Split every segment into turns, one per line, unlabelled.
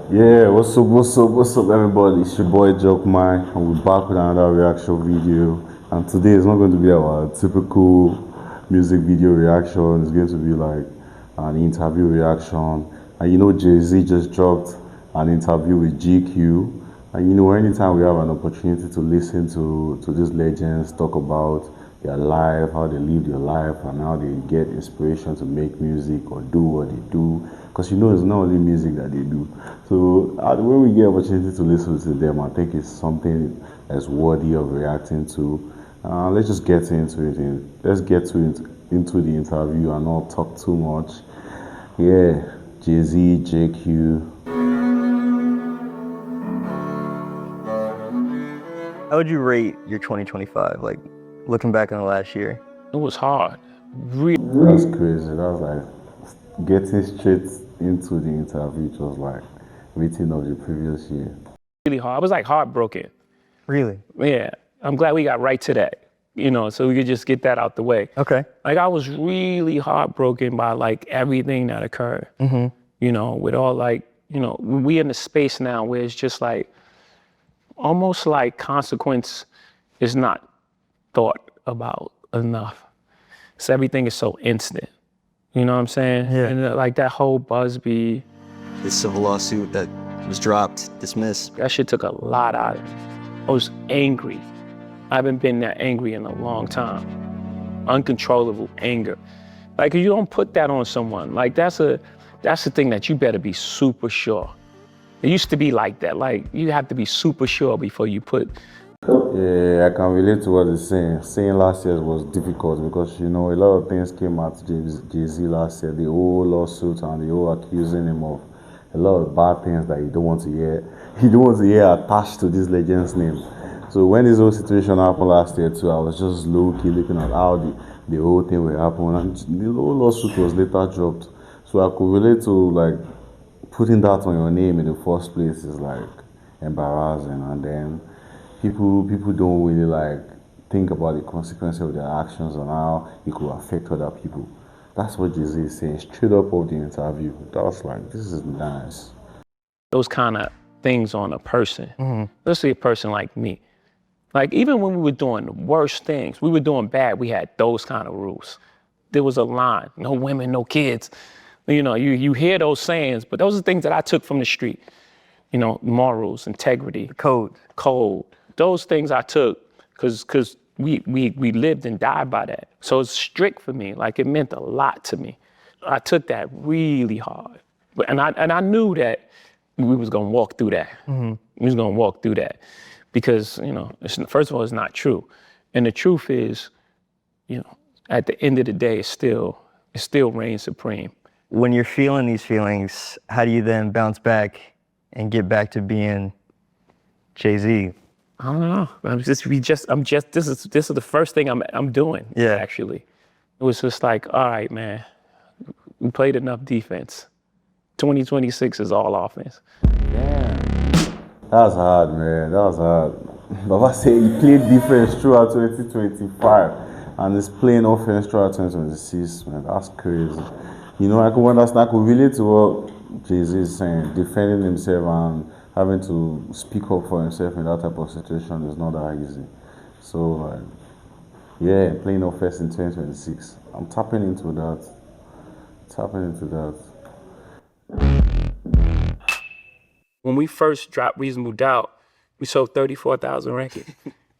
Yeah, what's up, everybody? It's your boy Jokmyrrh, and we're back with another reaction video. And today is not going to be our typical music video reaction. It's going to be like an interview reaction. And you know, Jay-Z just dropped an interview with GQ. And you know, anytime we have an opportunity to listen to these legends talk about their life, how they live their life, and how they get inspiration to make music or do what they do. Because you know, it's not only music that they do. So when we get opportunity to listen to them, I think it's something that's worthy of reacting to. Let's just get into it. Let's get into the interview and not talk too much. Yeah, Jay-Z, JQ.
How would you rate your 2025, like looking back on the last year?
It was hard.
That's crazy. That's like getting straight into the interview. It was like meeting of the previous year.
Really hard. I was like heartbroken.
Really?
Yeah. I'm glad we got right to that, so we could just get that out the way.
Okay.
Like I was really heartbroken by like everything that occurred. With all like, we in a space now where it's just like, almost like consequence is not thought about enough. So everything is so instant. You know what I'm saying?
Yeah.
And like that whole Busby,
The civil lawsuit that was dropped, dismissed.
that shit took a lot out of me. I was angry. I haven't been that angry in a long time. Uncontrollable anger. Like if you don't put that on someone, like that's the thing that you better be super sure. It used to be like that. Like you have to be super sure before you put.
Yeah, I can relate to what he's saying. Saying last year was difficult because a lot of things came out Jay-Z last year. The whole lawsuit and the whole accusing him of a lot of bad things that you don't want to hear. You don't want to hear attached to this legend's name. So when this whole situation happened last year too, I was just low-key looking at how the whole thing will happen. And the whole lawsuit was later dropped. So I could relate to like putting that on your name in the first place is like embarrassing, and then people don't really like think about the consequences of their actions and how it could affect other people. That's what Jay-Z is saying straight up of the interview. That was like, this is nice.
Those kind of things on a person. Let's say a person like me. Like even when we were doing the worst things, we were doing bad, we had those kind of rules. There was a line, no women, no kids. You hear those sayings, but those are things that I took from the street. Morals, integrity,
Code.
Those things I took because we lived and died by that. So it's strict for me. Like it meant a lot to me. I took that really hard. And I knew that we was gonna walk through that. We was gonna walk through that because, first of all, it's not true. And the truth is, at the end of the day, it still reigns supreme.
When you're feeling these feelings, how do you then bounce back and get back to being Jay-Z?
I don't know. This is the first thing I'm doing.
Yeah.
Actually, it was just like, all right, man, we played enough defense. 2026 is all offense.
Damn. That was hard, man. That was hard. Baba said he played defense throughout 2025 and he's playing offense throughout 2026, man. That's crazy. I could understand, I could relate to what Jay-Z is saying. Defending himself and having to speak up for himself in that type of situation is not that easy. So, yeah, playing offense in 2026. I'm tapping into that.
When we first dropped Reasonable Doubt, we sold 34,000 records.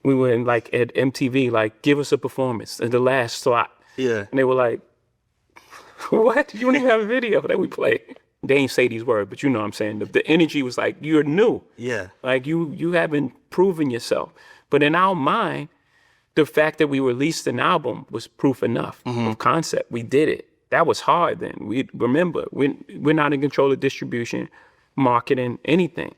We were in like at MTV, like, give us a performance in the last slot.
Yeah.
And they were like, what? You don't even have a video that we play. They ain't say these words, but you know what I'm saying. The energy was like, you're new.
Yeah.
Like you haven't proven yourself. But in our mind, the fact that we released an album was proof enough of concept. We did it. That was hard then. We're not in control of distribution, marketing, anything.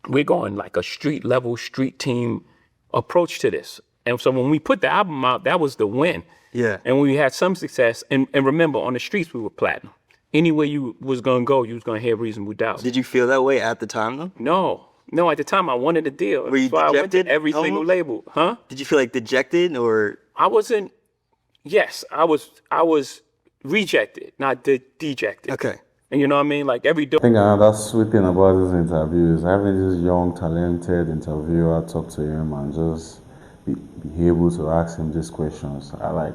We're going like a street level, street team approach to this. And so when we put the album out, that was the win.
Yeah.
And we had some success. And remember, on the streets, we were platinum. Anywhere you was gonna go, you was gonna hear Reasonable Doubt.
Did you feel that way at the time though?
No, at the time I wanted a deal.
Were you
That's why I went to
dejected
every single
almost?
label. Huh?
Did you feel like dejected or?
I was rejected, not dejected.
Okay.
And you know what I mean? Like every door.
I think another sweet thing about this interview is having this young, talented interviewer talk to him and just be able to ask him these questions. Like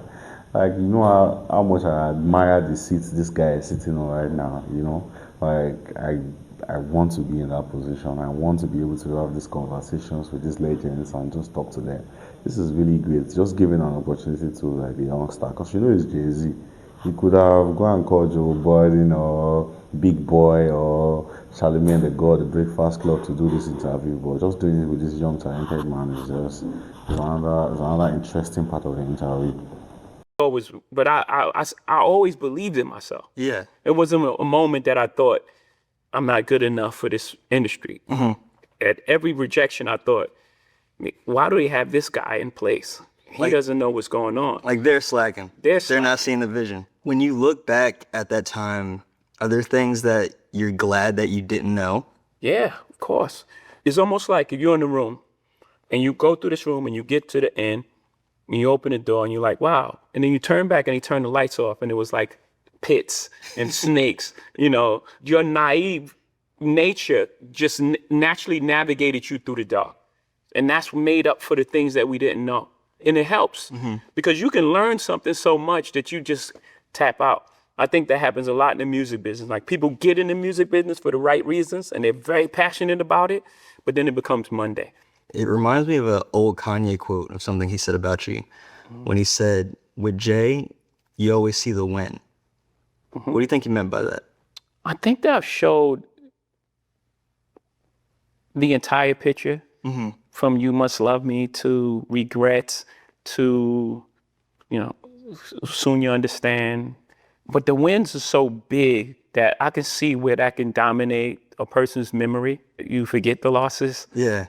you know how much I admire the seats this guy is sitting on right now. You know, like I want to be in that position. I want to be able to have these conversations with these legends and just talk to them. This is really great. Just giving an opportunity to like the youngster, because you know it's Jay-Z. You could have gone and called Joe Biden or Big Boy or Charlemagne the God, the Breakfast Club to do this interview, but just doing it with this young talented man is just is another interesting part of the interview.
But I always believed in myself.
Yeah.
It wasn't a moment that I thought I'm not good enough for this industry. At every rejection, I thought, why do they have this guy in place? He doesn't know what's going on.
Like they're slacking.
They're
not seeing the vision. When you look back at that time, are there things that you're glad that you didn't know?
Yeah, of course. It's almost like if you're in the room and you go through this room and you get to the end and you open the door and you're like, wow. And then you turn back and you turn the lights off and it was like pits and snakes. You know, your naive nature just naturally navigated you through the dark. And that's made up for the things that we didn't know. And it helps because you can learn something so much that you just tap out. I think that happens a lot in the music business. Like people get in the music business for the right reasons and they're very passionate about it, but then it becomes Monday.
It reminds me of an old Kanye quote of something he said about you when he said, with Jay, you always see the win. What do you think he meant by that?
I think that showed the entire picture from You Must Love Me to Regrets to, you know, Soon You Understand. But the wins are so big that I can see where that can dominate a person's memory. You forget the losses.
Yeah.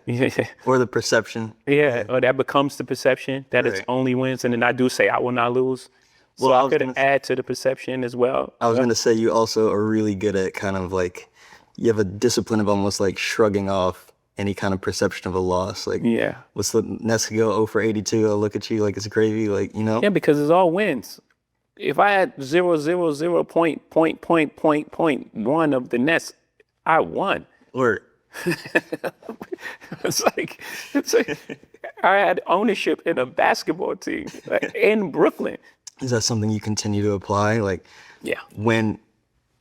Or the perception.
Yeah, or that becomes the perception that it's
Right.
only wins. And then I do say, I will not lose. So
Well, I
I
was
could
gonna
add to the perception as well.
I was going to say you also are really good at kind of like, you have a discipline of almost like shrugging off any kind of perception of a loss. Like,
Yeah.
what's the next go 0 for 82? I'll look at you like it's gravy, like, you know?
Yeah, because it's all wins. If I had 0.1 of the nets, I won.
Or
It's like I had ownership in a basketball team in Brooklyn.
is that something you continue to apply? Like,
Yeah.
when,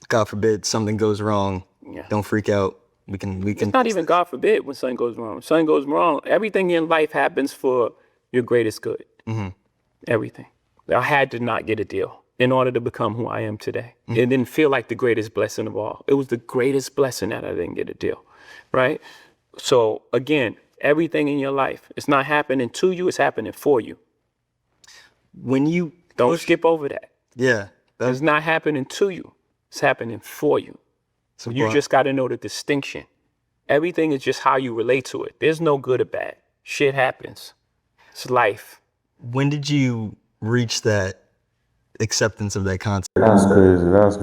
God forbid, something goes wrong,
Yeah.
don't freak out. We can.
It's not even God forbid when something goes wrong. When something goes wrong, everything in life happens for your greatest good. Everything. I had to not get a deal in order to become who I am today. It didn't feel like the greatest blessing of all. It was the greatest blessing that I didn't get a deal, right? So again, everything in your life, it's not happening to you, it's happening for you.
When you
Don't skip over that.
yeah,
It's not happening to you, it's happening for you.
so
You just got to know the distinction. Everything is just how you relate to it. There's no good or bad. Shit happens. It's life.
when did you reach that acceptance of that concept?
That's crazy. That's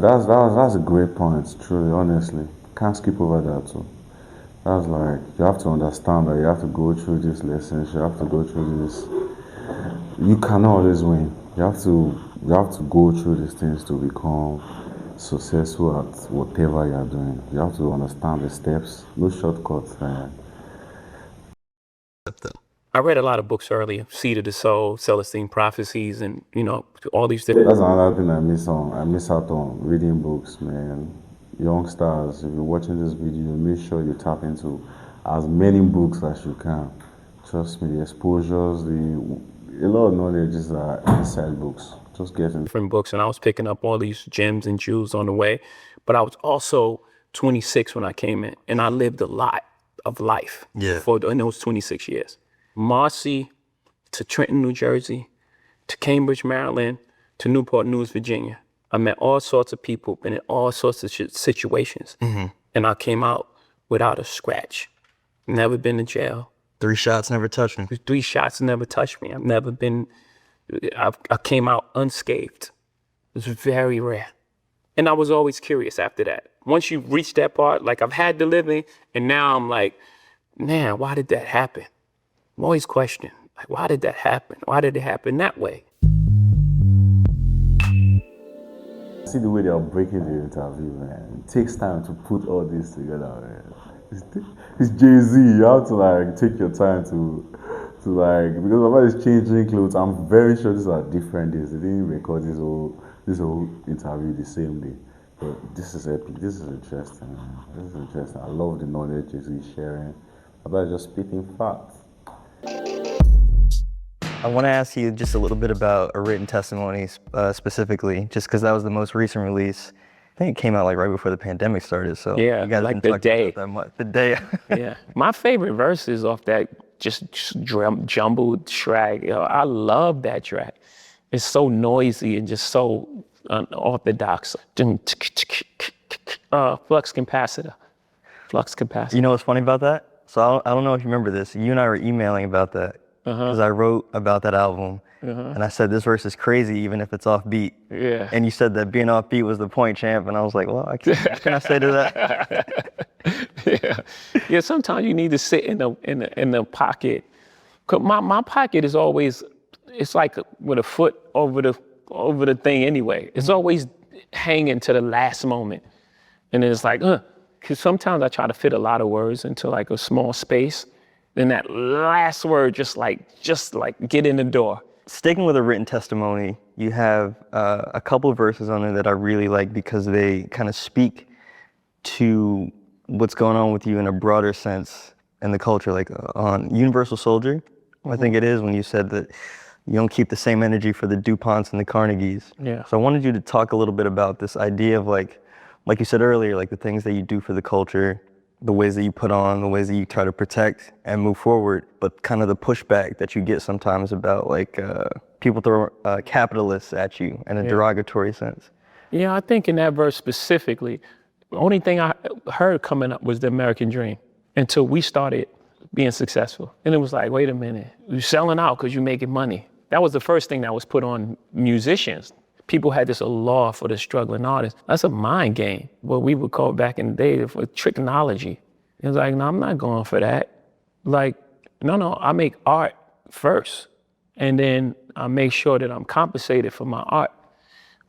a great point. Truly, honestly, can't skip over that too. That's like you have to understand that you have to go through these lessons. You have to go through this. You cannot always win. You have to go through these things to become successful at whatever you are doing. You have to understand the steps. No shortcuts.
I read a lot of books earlier, Seed of the Soul, Celestine Prophecies, and, you know, all these different.
That's another thing I miss on. I miss out on reading books, man. Youngsters, if you're watching this video, make sure you tap into as many books as you can. Trust me, the exposures, a lot of knowledge are inside books. Just getting
different books, and I was picking up all these gems and jewels on the way. But I was also 26 when I came in, and I lived a lot of life in those 26 years. Marcy to Trenton, New Jersey, to Cambridge, Maryland, to Newport News, Virginia. I met all sorts of people, been in all sorts of situations, and I came out without a scratch. Never been to jail.
3 shots never touched me.
3 shots never touched me. I came out unscathed. It was very rare. And I was always curious after that. Once you reach that part, like I've had the living, and now I'm like, man, why did that happen? I'm always questioning, like, why did that happen? Why did it happen that way?
see the way they are breaking the interview, man. It takes time to put all this together, man. It's Jay-Z. You have to like take your time to like, because Baba is changing clothes. I'm very sure these are different days. They didn't record this whole interview the same day. But this is epic. This is interesting, man. This is interesting. I love the knowledge Jay-Z is sharing. Baba is just spitting facts.
I want to ask you just a little bit about a written testimony specifically, just because that was the most recent release. I think it came out like right before the pandemic started, so
Yeah,
you guys
like
didn't
the
talk
day.
about that much. The day.
Yeah, my favorite verses off that just jumbled track. Yo, I love that track. It's so noisy and just so unorthodox. Flux capacitor. Flux capacitor.
You know what's funny about that? So I don't know if you remember this. You and I were emailing about that because I wrote about that album, and I said this verse is crazy even if it's offbeat.
Yeah.
And you said that being offbeat was the point, champ. And I was like, well, what can I say to that?
Yeah. Sometimes you need to sit in the pocket. 'Cause my pocket is always, it's like with a foot over the thing anyway. It's always hanging to the last moment, and it's like, because sometimes I try to fit a lot of words into like a small space. Then that last word just like get in the door.
Sticking with a written testimony, you have a couple of verses on there that I really like because they kind of speak to what's going on with you in a broader sense in the culture, like on Universal Soldier, I think it is, when you said that you don't keep the same energy for the DuPonts and the Carnegies.
Yeah.
So I wanted you to talk a little bit about this idea of like you said earlier, like the things that you do for the culture, the ways that you put on, the ways that you try to protect and move forward, but kind of the pushback that you get sometimes about like people throw capitalists at you in a derogatory sense.
Yeah, I think in that verse specifically, the only thing I heard coming up was the American dream until we started being successful. And it was like, wait a minute, you're selling out because you're making money. That was the first thing that was put on musicians. People had this law for the struggling artist. That's a mind game, what we would call back in the day for tricknology. It was like, no, I'm not going for that. Like, no, I make art first. And then I make sure that I'm compensated for my art.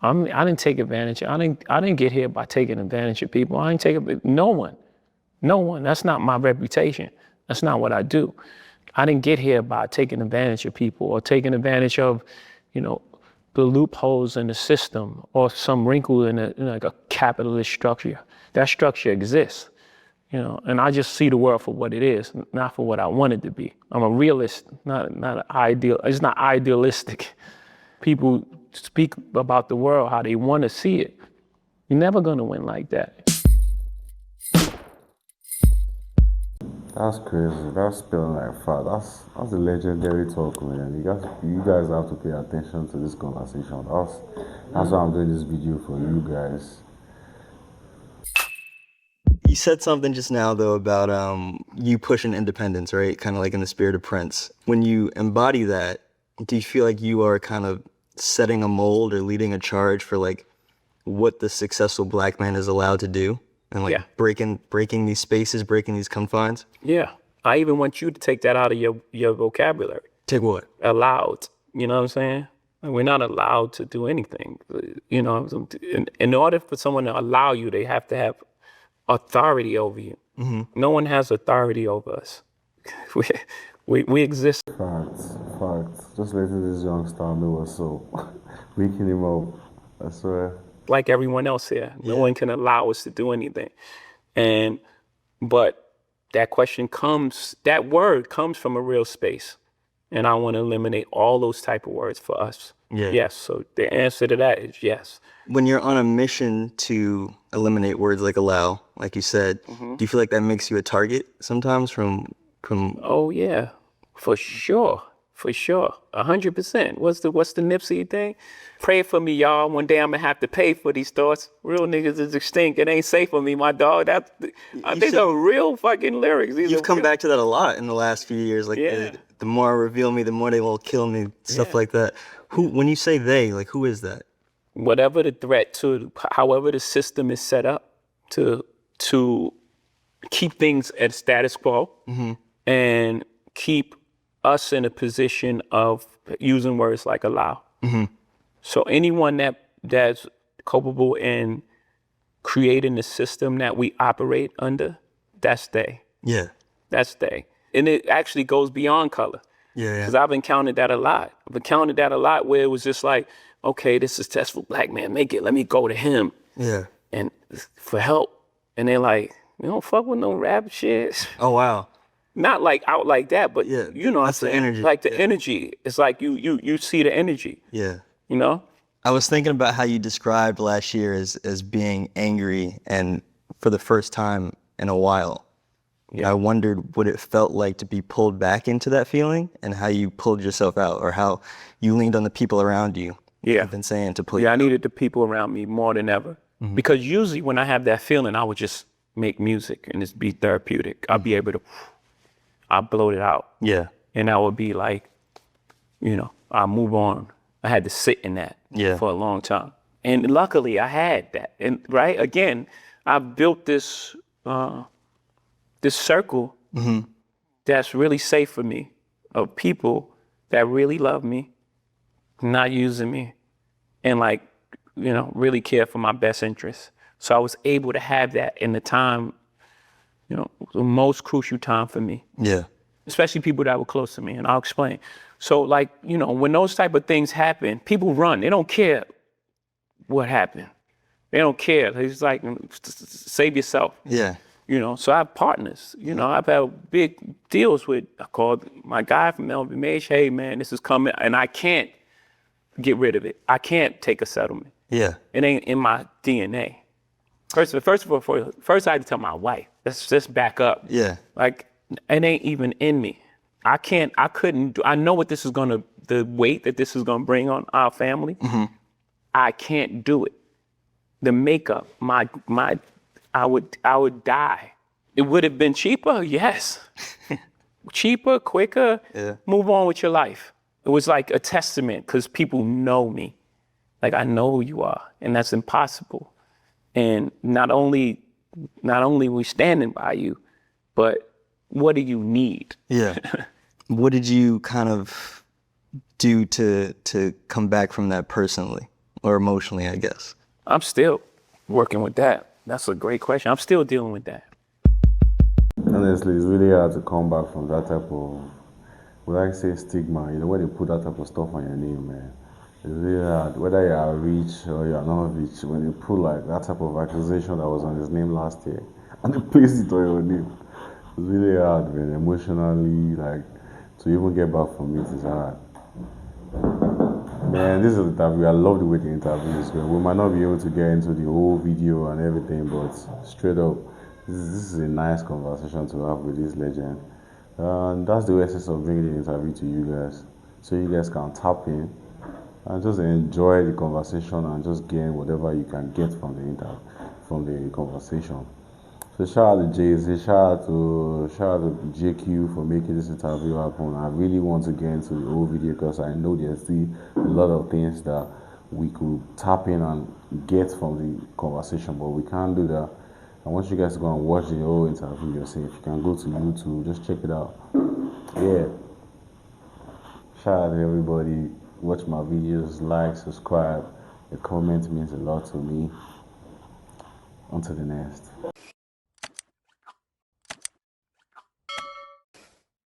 I didn't take advantage. I didn't get here by taking advantage of people. I didn't take no one. That's not my reputation. That's not what I do. I didn't get here by taking advantage of people or taking advantage of, the loopholes in the system or some wrinkle in like a capitalist structure. That structure exists, and I just see the world for what it is, not for what I want it to be. I'm a realist, not an ideal. It's not idealistic. People speak about the world how they want to see it. You're never gonna win like that.
That's crazy. That's spilling like fat. That's a legendary talk, man. You guys have to pay attention to this conversation. That's why I'm doing this video for you guys.
You said something just now though about you pushing independence, right? Kind of like in the spirit of Prince. When you embody that, do you feel like you are kind of setting a mold or leading a charge for like what the successful black man is allowed to do? And like breaking these spaces, breaking these confines?
Yeah. I even want you to take that out of your vocabulary.
Take what?
Allowed. You know what I'm saying? We're not allowed to do anything. In order for someone to allow you, they have to have authority over you. Mm-hmm. No one has authority over us. We exist.
Facts. Just letting this young star know what's up. Waking him up. I swear.
Like everyone else here. No one can allow us to do anything. But that word comes from a real space. And I want to eliminate all those type of words for us.
Yeah.
Yes, so the answer to that is yes.
When you're on a mission to eliminate words like allow, like you said, do you feel like that makes you a target sometimes from?
Oh yeah, for sure. 100%. What's the Nipsey thing? Pray for me, y'all. One day I'm gonna have to pay for these thoughts. Real niggas is extinct. It ain't safe for me, my dog. These are real fucking lyrics.
You've come back to that a lot in the last few years. Like the more I reveal me, the more they will kill me. Stuff like that. When you say they, like who is that?
Whatever the threat to, however the system is set up to keep things at status quo and keep us in a position of using words like allow. Mm-hmm. So anyone that's culpable in creating the system that we operate under, that's they.
Yeah.
That's they. And it actually goes beyond color.
Yeah.
Because I've encountered that a lot. I've encountered that a lot where it was just like, okay, this successful black man make it. Let me go to him
Yeah.
and for help. And they're like, you don't fuck with no rap shit.
Oh, wow.
Not like out like that, but
Yeah,
you know what I'm
that's the
saying?
energy.
Like the energy. It's like you see the energy,
Yeah.
you know?
I was thinking about how you described last year as being angry and for the first time in a while.
Yeah.
I wondered what it felt like to be pulled back into that feeling and how you pulled yourself out or how you leaned on the people around you.
Yeah.
You've been saying to pull
Yeah, I
you
needed the people around me more than ever. Because usually when I have that feeling, I would just make music and just be therapeutic. I'll be able to, I'll bloat it out.
Yeah.
And I would be like, you know, I'll move on. I had to sit in that for a long time. And luckily I had that. And right, again, I built this this circle that's really safe for me, of people that really love me, not using me, and like, you know, really care for my best interests. So I was able to have that in the time, you know, the most crucial time for me.
Yeah.
Especially people that were close to me, and I'll explain. So like, you know, when those type of things happen, people run. They don't care what happened. They don't care. They just like, save yourself.
Yeah.
You know, so I have partners. You know, I've had big deals with, I called my guy from LVMH, hey man, this is coming, and I can't get rid of it. I can't take a settlement.
Yeah.
It ain't in my DNA. First of all, first I had to tell my wife, let's just back up.
Yeah.
Like, it ain't even in me. I know what this is the weight that this is gonna bring on our family. I can't do it. The makeup, I would die. It would have been cheaper, yes. Cheaper, quicker, move on with your life. It was like a testament because people know me. Like, I know who you are, and that's impossible. And not only we standing by you, but what do you need?
Yeah. What did you kind of do to come back from that personally or emotionally, I guess?
I'm still working with that. That's a great question. I'm still dealing with that.
Honestly, it's really hard to come back from that type of, would I say, stigma. You know, when they put that type of stuff on your name, man, it's really hard. Whether you are rich or you are not rich, when you put like that type of accusation that was on his name last year, and they place it on your name, it's really hard, man. Emotionally, like, to even get back from it is hard. Man, this is the interview. I love the way the interview is going. We might not be able to get into the whole video and everything, but straight up, this is a nice conversation to have with this legend. And that's the essence of bringing the interview to you guys, so you guys can tap in and just enjoy the conversation and just gain whatever you can get from the conversation. So shout out to Jay-Z, shout out to JQ for making this interview happen. I really want to get into the whole video because I know there's still a lot of things that we could tap in and get from the conversation, but we can't do that. I want you guys to go and watch the whole interview yourself. You can go to YouTube, just check it out. Yeah. Shout out to everybody. Watch my videos, like, subscribe. The comment means a lot to me. On to the next.